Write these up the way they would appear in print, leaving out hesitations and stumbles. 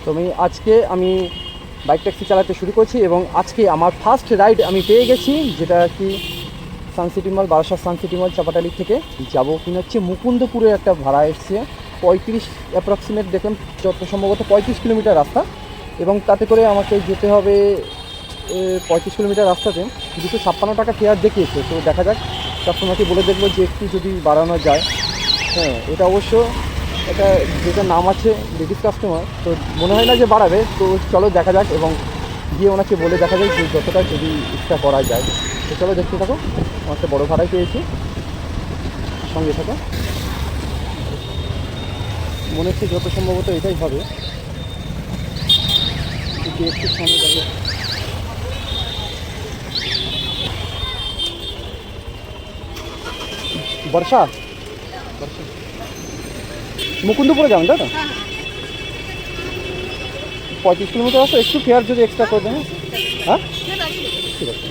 তো আজকে আমি বাইক ট্যাক্সি চালাতে শুরু করছি এবং আজকে আমার ফার্স্ট রাইড আমি পেয়ে গেছি, যেটা আর কি সানসিটি মল, বারাসাত সানসিটি মল চাপাটালি থেকে যাবো কিনা হচ্ছে মুকুন্দপুরে একটা ভাড়া এসছে 35 অ্যাপ্রক্সিমেট, দেখুন যত সম্ভবত 35 কিলোমিটার রাস্তা এবং তাতে করে আমাকে যেতে হবে 35 কিলোমিটার রাস্তাতে 256 টাকা ফেয়ার দেখিয়েছে। তো দেখা যাক, কাস্টমারকে বলে দেখবো যে একটু যদি বাড়ানো যায়। হ্যাঁ, এটা অবশ্য এটা যেটা নাম আছে লেডিস কাস্টমার, তো মনে হয় না যে বাড়াবে। তো চলো দেখা যাক এবং গিয়ে ওনাকে বলে দেখা যায় যে যতটা যদি এক্সট্রা করা যায়। তো চলো দেখতে থাকো, আমার একটা বড়ো ভাড়াই পেয়েছি, সঙ্গে থাকো। মনে হচ্ছে যত সম্ভবত এটাই হবে। একটু সামনে যাবে, বর্ষা মুকুন্দপুরে যাবেন তাই তো? 35 কিলোমিটার আছে, একটু ফেয়ার যদি এক্সট্রা করে দেন। হ্যাঁ ঠিক আছে।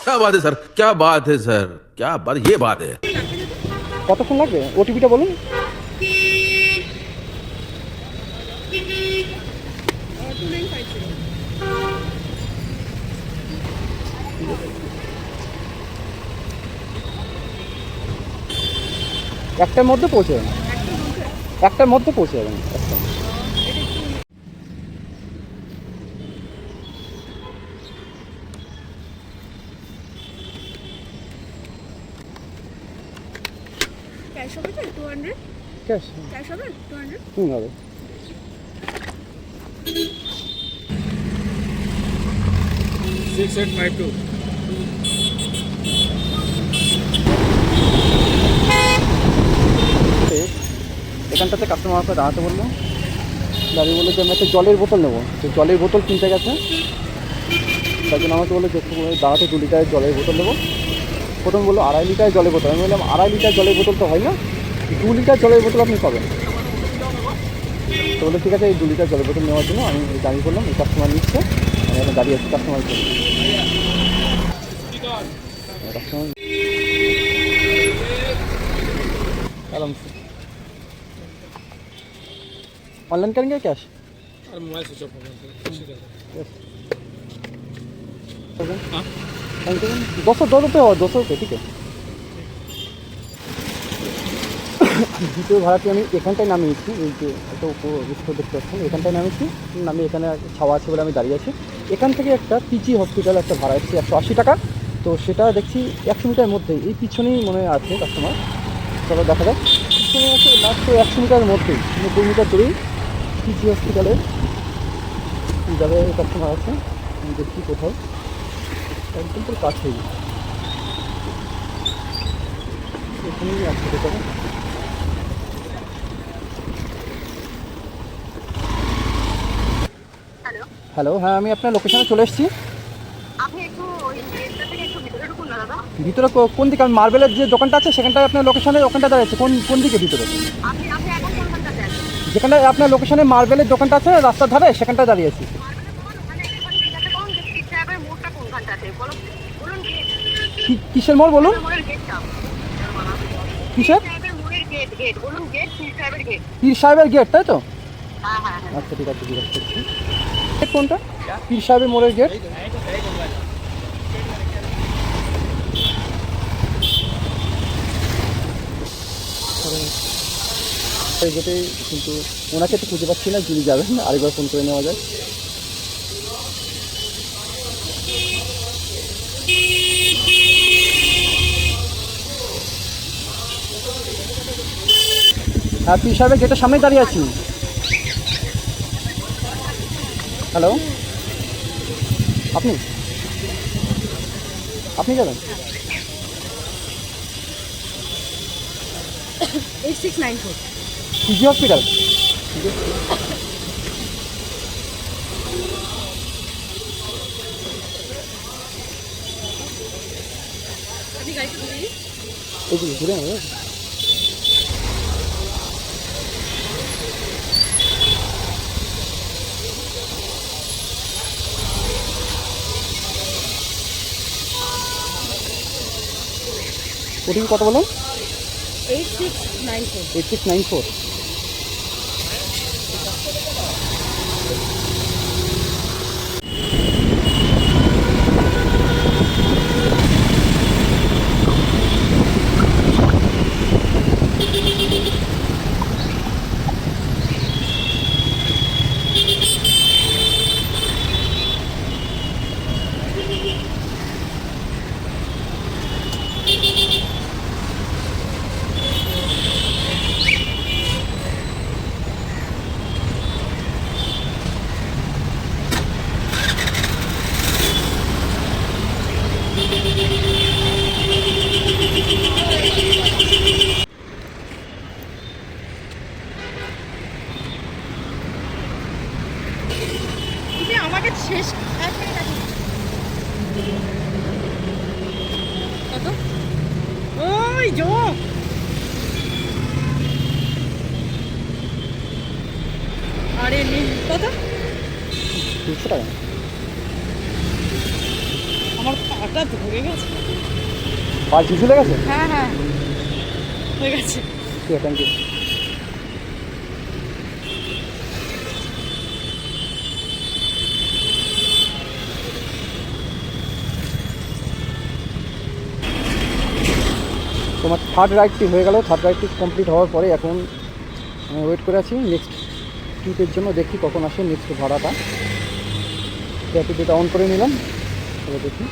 क्या बात है सर, क्या बात है सर, क्या बात, ये बात है। কতক্ষণ লাগবে ওটিপিটা বলুন? একটার মধ্যে পৌঁছে যাবেন, একটার মধ্যে পৌঁছে যাবেন একটা। ক্যাশ হবে তো 200? ক্যাশ ক্যাশ হবে 200? হবে। এখানটাতে কাস্টমার আপনার দাঁড়াতে বললো, দাঁড়িয়ে বললো যে আমি একটা জলের বোতল নেবো। তো জলের বোতল কিনতে গেছে, তার জন্য আমাকে বললো যে দাঁড়াতে 2 লিটারের জলের বোতল নেবো। প্রথম বললো 2.5 লিটার জলের বোতল। আমি বললাম 2.5 লিটার জলের বোতল তো হয় না, 2 লিটার জলের বোতল আপনি পাবেন। তো বললো ঠিক আছে, এই 2 লিটার জলের বোতল নেওয়ার জন্য আমি দাঁড়িয়ে করলাম। এই কাস্টমার নিচ্ছে, আমি এখন দাঁড়িয়ে আছি কাস্টমার জন্য। কাস্টমার ऑनलाइन करेंगे कैश? मोबाइल स्विच ऑफ हो गया। Thank you. 200 रुपये और 200 रुपये, ठीक है। দ্বিতীয় ভাড়াটি আমি এখানটায় নামিয়েছি, এই যে একটা উপর দেখতে পাচ্ছেন, এখানটায় নামিয়েছি। আমি এখানে ছাওয়া আছে বলে আমি দাঁড়িয়ে আছি। এখান থেকে একটা পিজি হসপিটাল একটা ভাড়া এসেছে 180 টাকা। তো সেটা দেখছি 100 মিটারের মধ্যেই, এই পিছনেই মনে আছে কাস্টমার। চলো দেখা যাক, পিছনে আছে মাত্র 100 মিটারের মধ্যেই, 90 মিটার দূরেই পিজি হসপিটালের যাবে কাস্টমার আছে। আমি দেখছি কোথায়, একদম পুরো কাছেই এখানেই আছে। কোথায়? হ্যালো, হ্যাঁ আমি আপনার লোকেশনে চলে এসেছি। ভিতরে কোন দিকে? আমি মার্বেলের যে দোকানটা আছে সেখানটায় আপনার লোকেশনে, ওখানটা দাঁড়িয়েছে। কোন দিকে ভিতরে? যেখানটায় আপনার লোকেশনে মার্বেলের দোকানটা আছে রাস্তার ধারে, সেখানটায় দাঁড়িয়ে আছি। কিসের মোড় বলুন? কিসের? পীর সাহেবের গেট, তাই তো? আচ্ছা ঠিক আছে, জিজ্ঞাসা করছি গেট কোনটা? পীর সাহেবের মোড়ের গেট। এই গেটে, কিন্তু ওনাকে তো খুঁজে পাচ্ছি না, যিনি যাবেন আরেকবার ফোন করে নেওয়া যায়। হ্যাঁ, পীর সাহেবের গেটের সামনেই দাঁড়িয়ে আছি। হ্যালো, আপনি যাবেন? 8694 পিজি হসপিটাল। আপনি গাড়িতে ঘুরে নিন। এই যে ঘুরে নেবে। ওটিপি কত বলেন? 8694 8694। আগে শেষ 1 মিনিট আছে কত ওই জো আরে কত 200 টাকা। আমার পাটা ধরে গেছে পা ঝুলে গেছে? হ্যাঁ হ্যাঁ হয়ে গেছে ঠিক আছে, থ্যাংক ইউ। তোমার থার্ড রাইডটি হয়ে গেল। থার্ড রাইডটি কমপ্লিট হওয়ার পরে এখন ওয়েট করে আছি নেক্সট ট্রিপের জন্য। দেখি কখন আসে নেক্সট ভাড়াটা। র্যাপিডোটা অন করে নিলাম, এবার দেখি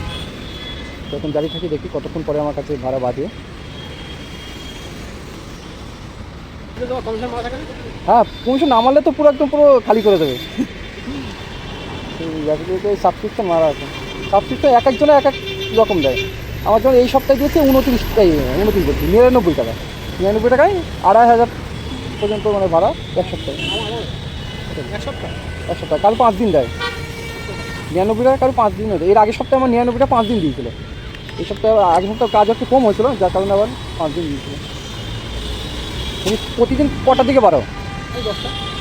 যখন গাড়ি থাকি দেখি কতক্ষণ পরে আমার কাছে ভাড়া বাজে। হ্যাঁ, কমিশন না মারলে তো পুরো একদম পুরো খালি করে দেবে। র্যাপিডোতে সাবস্ক্রিপশন মারা আছে। সাবস্ক্রিপশন এক একজনে এক এক রকম দেয়। আমার যখন এই সপ্তাহে দিয়েছে 29 বলছি 99 টাকা। 99 টাকায় 2500 পর্যন্ত মানে ভাড়া এক সপ্তাহে। এক সপ্তাহ কারো 5 দিন দেয়। 99 টাকা কারো 5 দিন দেয়। এর আগের সপ্তাহে আমার 99 টাকা 5 দিন দিয়েছিল। এই সপ্তাহে আগের সপ্তাহে কাজ একটু কম হয়েছিল, যার কারণে আবার 5 দিন দিয়েছিল। তুমি প্রতিদিন কটার দিকে বাড়ো?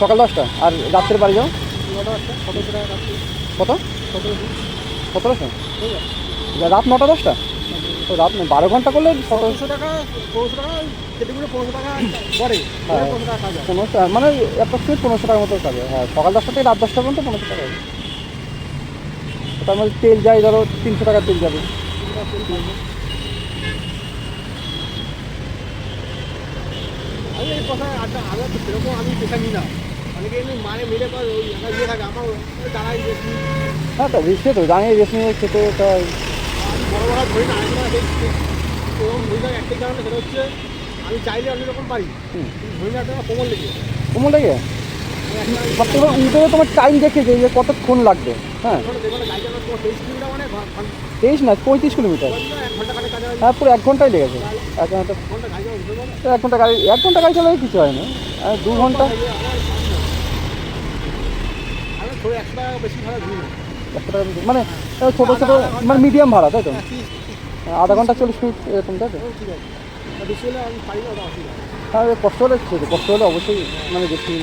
সকাল 10টা। আর রাত্রে বাড়ি যাও কত? 1700। রাত 9টা 10টা? তো রাত 12 ঘন্টা করলে 1700 টাকা। 1500 টাকা পরে 1500 মানে অ্যাপ্রক্সিমেট 1500 টাকার মতো কাজ। হ্যাঁ, সকাল 10টা থেকে রাত 10টা পর্যন্ত 1500 টাকা। তার মধ্যে তেল যায় ধরো 300 টাকা তেল যাবে। আমি এই কথা আগে তো সেরকম আমি পেশা নিই না, অনেকে এমনি মানে মিলে করে ওই একা দিয়ে থাকে, আমার দাঁড়াই বেশি হ্যাঁ, তা রেস্টে তো জানি রেস্ট নিয়ে খেতে একটা বড় বড় ধরি না। আমি ওরকম ধরি না একটাই কারণে, সেটা হচ্ছে আমি চাইলে অনেক রকম পারি, ধরি না একটা কোমল লেগে কোমল লেগে। সবথেকে উঠে তোমার টাইম দেখে যে কতক্ষণ লাগবে। হ্যাঁ, দেখো গাড়ি চালানোর তোমার 23 কিলোমিটার মানে 23 না 35 কিলোমিটার। 1 ঘন্টা কাজে কাজে হ্যাঁ, পুরো 1 ঘন্টাই লেগেছে। 1 ঘন্টা ঘন্টা গাড়ি চালানো উঠতে পারে 1 ঘন্টা গাড়ি চালালে কিছু হয় না। 2 ঘন্টা আমি থোড়া 100 টাকা বেশি ভাড়া ধরি না। 100 টাকা মানে ছোটো ছোটো মানে মিডিয়াম ভাড়া, তাই তো? আধা ঘন্টা 40 মিনিট এরকম, তাই তো? ঠিক আছে, বেশি হলে আমি পারি না, ওটা অসুবিধা। হ্যাঁ, কষ্ট হলে কষ্ট হলে অবশ্যই মানে বেশি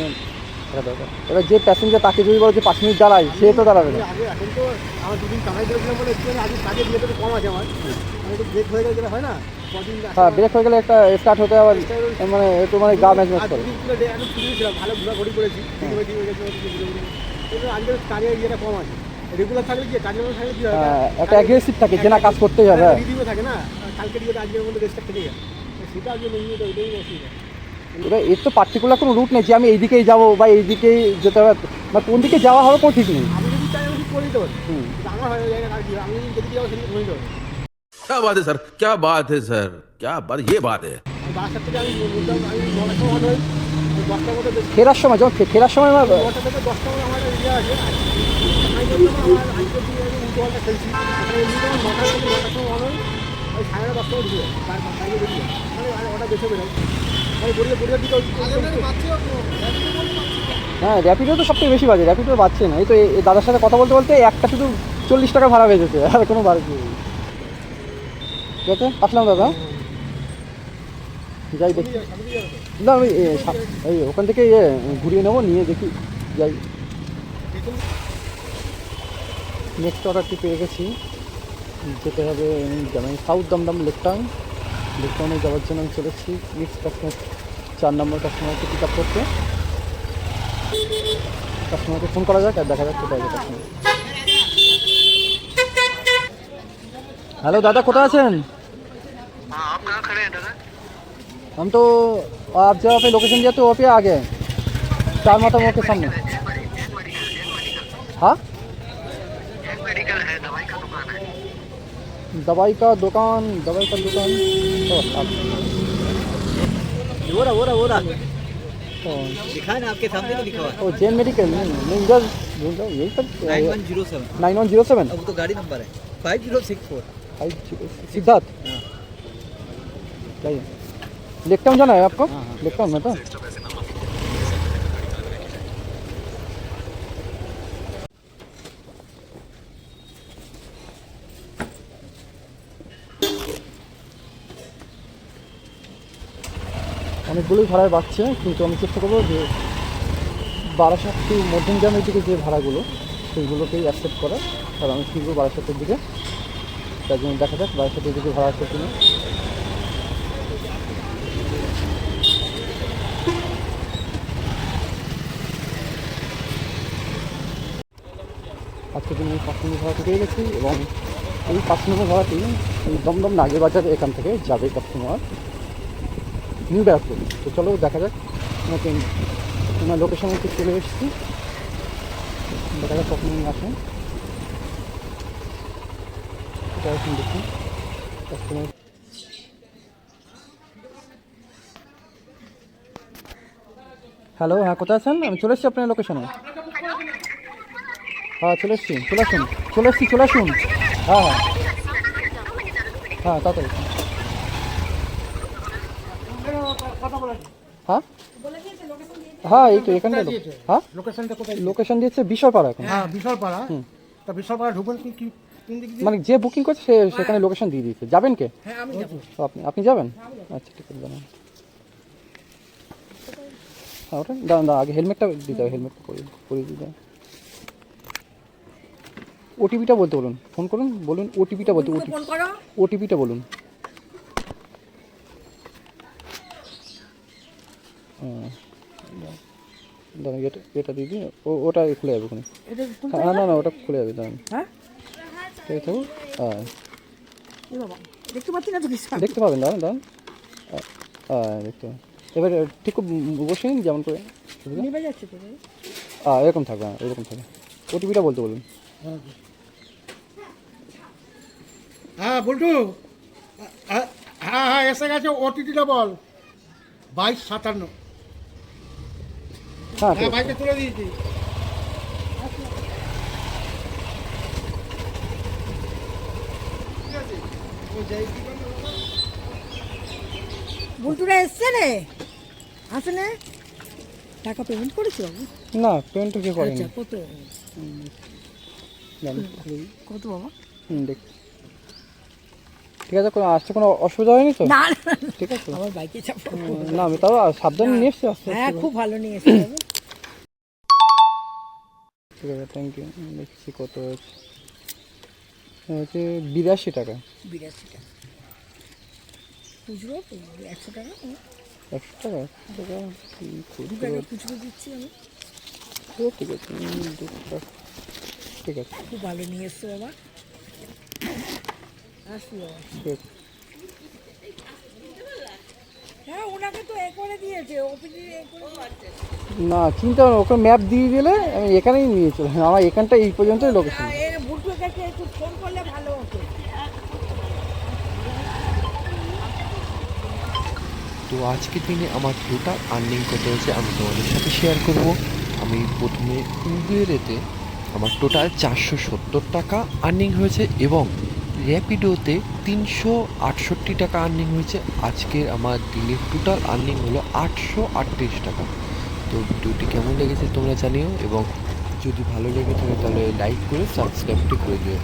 থাকা দরকার। এবার যে প্যাসেঞ্জার তাকে যদি বলো যে 5 মিনিট দাঁড়ায়, সে তো দাঁড়াবে না। আগে এখন তো আমার 2 দিন কামাই করেছিলাম বলে একটু আগে কাজে দিয়ে তো কম আছে আমার। আমি তো ব্রেক হয়ে গেলে হয় না, কদিন হ্যাঁ, ব্রেক হয়ে গেলে একটা স্টার্ট হতে আবার মানে একটু মানে গা ম্যাচ ম্যাচ করে। 2 দিন কিলো আমি ছুটি ছিলাম, ভালো ঘোরাঘুরি করেছি, কিন্তু আজকে কাজে ইয়েটা কম আছে। রেগুলার থাকলে কি কাজের মধ্যে থাকলে কি হয়, হ্যাঁ, একটা অ্যাগ্রেসিভ থাকে যে না কাজ করতেই হবে। রিভিউ থাকে না, কালকে দিয়ে আজকের মধ্যে রেস্টটা কেটে যায়, সেটা আজকে নেই, ওইটাই অসুবিধা। এবার এর তো পার্টিকুলার কোনো রুট নেই যে আমি এইদিকেই যাবো বা এইদিকেই যেতে হবে, বা কোন দিকে যাওয়া হবে কোনো ঠিক নেই। আমি যদি চাই আমি করে দিতে পারি, আমার হয়ে যায় না, আমি যদি যেতে যাবো সেদিকে করে দিতে পারি। क्या बात है सर, क्या बात है सर, क्या बात, ये बात है। বাসার থেকে আমি বলতাম আমি 9টার সময় হই, 10টার মধ্যে বেশি ফেরার সময় যখন ফেরার সময় আমার 9টা থেকে 10টার মধ্যে আমার ইয়ে আছে। আমি বলতাম আমার আজকে দিয়ে আমি উল্টো পাল্টা খেলছি, এমনি যখন 9টার থেকে 9টার সময় হই, ওই 9:30 10টার মধ্যে ঢুকে বাইরে বেরিয়ে মানে ওটা বেছে বেরোয়, মানে গড়িয়ে দিকে হ্যাঁ, র্যাপিডো তো সবথেকে বেশি বাজে। র্যাপিডো বাজছে না। এই তো এই দাদার সাথে কথা বলতে বলতে একটা শুধু 40 টাকা ভাড়া বেজেছে, আর কোনো ভাড়া নেই। ঠিক আছে, আসলাম দাদা। যাই দেখি না, আমি এই ওখান থেকে ঘুরিয়ে নেবো, নিয়ে দেখি যাই। নেক্সট অর্ডারটি পেয়ে গেছি, যেতে হবে যেমন সাউথ দমদম লেকটাউন। লেকটাউনে যাওয়ার জন্য আমি চলেছি নেক্সট কাস্টমার 4 নম্বর কাস্টমারকে পিক আপ করতে। কাস্টমারকে ফোন করা যাক আর দেখা যাক কোথায় আছে কাস্টমার। হ্যালো दादा, কোথায় আছেন? आप कहाँ खड़े हैं दादा? हम तो आप जहाँ पे लोकेशन दिया तो वहाँ पे आ गए, 4 माता मोड़ के सामने। हाँ, एक मेडिकल है, दवाई का दुकान है। दवाई का दुकान तो आप हो रहा तो लिखा है ना आपके सामने, तो लिखा हुआ है ओ जैन मेडिकल नहीं इधर ढूंढ रहा हूँ, यही पर 9107। 9107 अब वो तो गाड़ी नंबर है 5064। सिद्धार्थ। हाँ। चाहिए लेकटाउन जाना है आपको? लेकटाउन में तो অনেকগুলোই ভাড়ায় বাড়ছে, কিন্তু আমি চেষ্টা করবো যে বারাসাত টু মধ্যমগ্রামের দিকে যে ভাড়াগুলো সেইগুলোকেই অ্যাকসেপ্ট করার, কারণ আমি ফিরবো বারাসাতের দিকে। তার জন্য দেখা যাক বারাসাতের দিকে ভাড়া আছে কিনা। আজকে দিন আমি 5 নম্বর ভাড়াতে পেয়ে গেছি, এবং এই 5 নম্বর ভাড়াটি এই দমদম নাগেরবাজার এখান থেকে যাবে কাস্টমার নিউ ব্যারাকপুর। তো চলো দেখা যাক, আমাকে ওনার লোকেশনে একটু চলে এসেছি, দেখা যাক কখন উনি আসেন। এটা এখন দেখুন কাস্টমার। হ্যালো, হ্যাঁ কোথায় আছেন? আমি চলে এসেছি আপনার লোকেশনে। হ্যাঁ চলে এসছি, চলে আসুন, চলে আসুন। হ্যাঁ হ্যাঁ হ্যাঁ তাড়াতাড়ি। হ্যাঁ হ্যাঁ এই তো এখানটা। হ্যাঁ লোকেশনটা কোথায়? লোকেশন দিয়েছে বিশালপাড়া এখন। হ্যাঁ বিশালপাড়া। তা বিশালপাড়া ঢুকবেন কি কোন দিক দিয়ে? মানে যে বুকিং করছে সে সেখানে লোকেশন দিয়ে দিয়েছে। যাবেন কে? হ্যাঁ আমি যাবো। তো আপনি যাবেন? আচ্ছা ঠিক আছে জানান। হ্যাঁ ওটা দাঁড়ান আগে হেলমেটটা দিতে হবে, হেলমেটটা পরিয়ে দিতে হবে। ওটিপিটা বলতে বলুন, ফোন করুন, বলুন ওটিপিটা বলতে। ওটিপিটা বলুন। দাঁড়ান এটা দিয়ে দিন, ওটা খুলে যাবে ওখানে। হ্যাঁ না ওটা খুলে যাবে, দাঁড়ান। হ্যাঁ ঠিক আছে হ্যাঁ দেখতে পাচ্ছি না তো কিছু। দেখতে পাবেন, দাঁড়ান হ্যাঁ দেখতে পাবেন। এবার ঠিক বসে নিন যেমন করে নেমে যাচ্ছে তো। এরকম থাকবে, হ্যাঁ এরকম থাকবে। ওটিপিটা বলতে বলুন। হ্যাঁ বল্টু, হ্যাঁ হ্যাঁ এসে গেছে, ওটিটিটা বল। 2257। হ্যাঁ হ্যাঁ বাইকে তুলে দিয়েছি। বুলটুরা এসছে রে, আসে না? টাকা পেমেন্ট করেছি বাবু? না পেমেন্ট কি করেন? আচ্ছা কত কত বাবা? দেখ ঠিক আছে, কোনো আসতে কোনো অসুবিধা হয়নি তো? না ঠিক আছে আমার বাইকে চাপা। না আমি তাও সাবধানে নিয়ে এসছি আসতে। হ্যাঁ খুব ভালো নিয়ে এসেছি বাবু। ঠিক আছে থ্যাংক ইউ। দেখছি কত হচ্ছে, হচ্ছে 82 টাকা। 82 টাকা খুচরো, 100 টাকা। 100 টাকা দু টাকা খুচরো দিচ্ছি আমি। ঠিক আছে ঠিক আছে খুব ভালো নিয়ে এসছো বাবা। আসি বাবা। ঠিক আছে। হ্যাঁ ওনাকে তো এ করে দিয়েছে, ওপিডি এ করে না চিন্তা হবে না, ওকে ম্যাপ দিয়ে দিলে আমি এখানেই নিয়ে চলে আসবো। আমার এখানটা এই পর্যন্তই লোকেশন। এর বুলটুর কাছে একটু ফোন করলে ভালো হতো। তো আজকের দিনে আমার টোটাল আর্নিং কত হয়েছে আমি তোমাদের সাথে শেয়ার করব। আমি প্রথমে উবেরেতে আমার টোটাল 470 টাকা আর্নিং হয়েছে, এবং র্যাপিডোতে 368 টাকা আর্নিং হয়েছে। আজকের আমার দিনের টোটাল আর্নিং হলো 838 টাকা। তো ভিডিওটি কেমন লেগেছে তোমরা জানিও, এবং যদি ভালো লেগে থাকে তাহলে লাইক করে সাবস্ক্রাইবটি করে দিও।